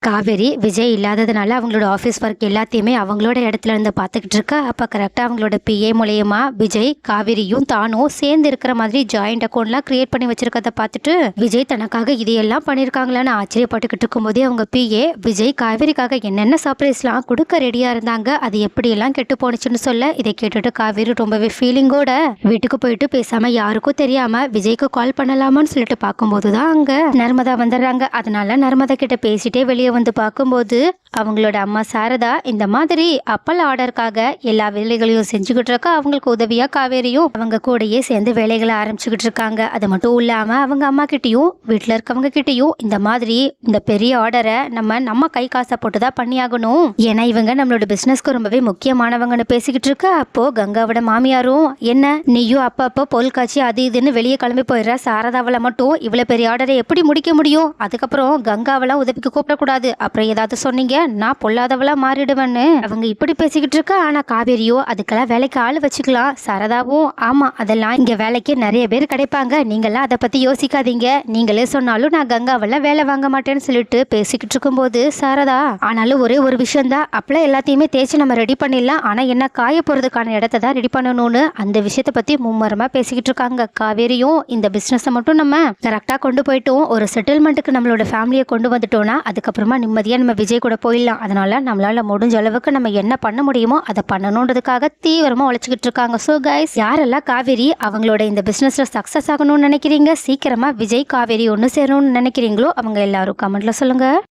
காவேரி விஜய் இல்லாததுனால அவங்களோட office work எல்லாத்தையுமே அவங்களோட இடத்துல இருந்து பார்த்துக்கிட்டு இருக்கா. அப்போ கரெக்டாக அவங்களோட பிஏ மூலயமா விஜய் காவேரியும் தானும் சேர்ந்து இருக்கிற மாதிரி ஜாயிண்ட் அக்கௌண்ட்லாம் கிரியேட் பண்ணி வச்சிருக்கத பார்த்துட்டு விஜய் தனக்காக இதையெல்லாம் பண்ணியிருக்காங்களான்னு ஆச்சரியப்பட்டுக்கிட்டு இருக்கும்போதே அவங்க பிஏ விஜய் காவேரிக்காக என்னென்ன சர்ப்ரைஸ்லாம் கொடுக்க ரெடியாக இருந்தாங்க, அது எப்படியெல்லாம் கெட்டு போனுச்சுன்னு சொல்ல இதை கேட்டுட்டு காவேரி ரொம்பவே ஃபீலிங்கோட வீட்டுக்கு போயிட்டு பேசாம யாருக்கும் தெரியாம விஜய்க்கு கால் பண்ணலாமான்னு சொல்லிட்டு பார்க்கும்போது தான் அங்கே நர்மதா வந்துடுறாங்க. அதனால நர்மதா கிட்ட பேசிட்டே வெளியே வந்து பார்க்கும்போது அவங்களோட அம்மா சாரதா இந்த மாதிரி அப்பல் ஆர்டருக்காக எல்லா வேலைகளையும் செஞ்சுக்கிட்டு இருக்கா. அவங்களுக்கு உதவியா காவேரியும் அவங்க கூடயே சேர்ந்து வேலைகளை ஆரம்பிச்சுக்கிட்டு இருக்காங்க. அது மட்டும் இல்லாம அவங்க அம்மா கிட்டயும் வீட்டுல இருக்கவங்க கிட்டயும் இந்த மாதிரி இந்த பெரிய ஆர்டரை நம்ம கை காசை போட்டுதான் பண்ணியாகணும், ஏன்னா இவங்க நம்மளோட பிசினஸ்க்கு ரொம்பவே முக்கியமானவங்கன்னு பேசிக்கிட்டு இருக்க. அப்போ கங்காவோட மாமியாரும் என்ன நீயும் அப்பப்போ பொருட்காட்சி அது இதுன்னு வெளியே கிளம்பி போயிடுற, சாரதாவில மட்டும் இவ்வளவு பெரிய ஆர்டரை எப்படி முடிக்க முடியும், அதுக்கப்புறம் கங்காவெல்லாம் உதவிக்கு கூப்பிடக்கூடாது, அப்புறம் ஏதாவது சொன்னீங்க நான் பொல்லாதவளா மாறிடுவேன்னு அவங்க இப்படி பேசிக்கிட்டு இருக்கா. ஆனா காவேரியோ அதுக்கெல்லாம் வேலைக்கு ஆள் வச்சுக்கலாம், சாரதாவும் ஆமா அதெல்லாம் இங்க வேலைக்கு நிறைய பேர் கிடைப்பாங்க, நீங்களாம் அதை பத்தி யோசிக்காதீங்க, நீங்களே சொன்னாலும் நான் கங்காவெல்லாம் வேலை வாங்க மாட்டேன்னு சொல்லிட்டு பேசிக்கிட்டு இருக்கும்போது சாரதா ஆனாலும் ஒரே ஒரு விஷயம் தான், அப்பெல்லாம் எல்லாத்தையுமே தேய்ச்சி நம்ம ரெடி பண்ணிடலாம், ஆனா என்ன காய போறதுக்கான இடத்த தான் ரெடி பண்ணணும்னு அந்த விஷயத்தை பத்தி மும்மரமா பேசிக்கிட்டு இருக்காங்க. காவேரியும் இந்த பிசினஸை மட்டும் நம்ம கரெக்டா கொண்டு போயிட்டோம், ஒரு செட்டில்மெண்ட்டுக்கு நம்மளோட ஃபேமிலியை கொண்டு வந்துட்டோம்னா அதுக்கப்புறமா நிம்மதியா நம்ம விஜய் கூட போயிடலாம், அதனால நம்மளால முடிஞ்ச அளவுக்கு நம்ம என்ன பண்ண முடியுமோ அதை பண்ணணுன்றதுக்காக தீவிரமா உழைச்சிக்கிட்டு இருக்காங்க. ஸோ கைஸ், யாரெல்லாம் காவேரி அவங்களோட இந்த பிசினஸ்ல சக்சஸ் ஆகணும்னு நினைக்கிறீங்க, சீக்கிரமா விஜய் காவேரி ஒன்று சேரணும்னு நினைக்கிறீங்களோ அவங்க எல்லாரும் கமெண்ட்ல சொல்லுங்க.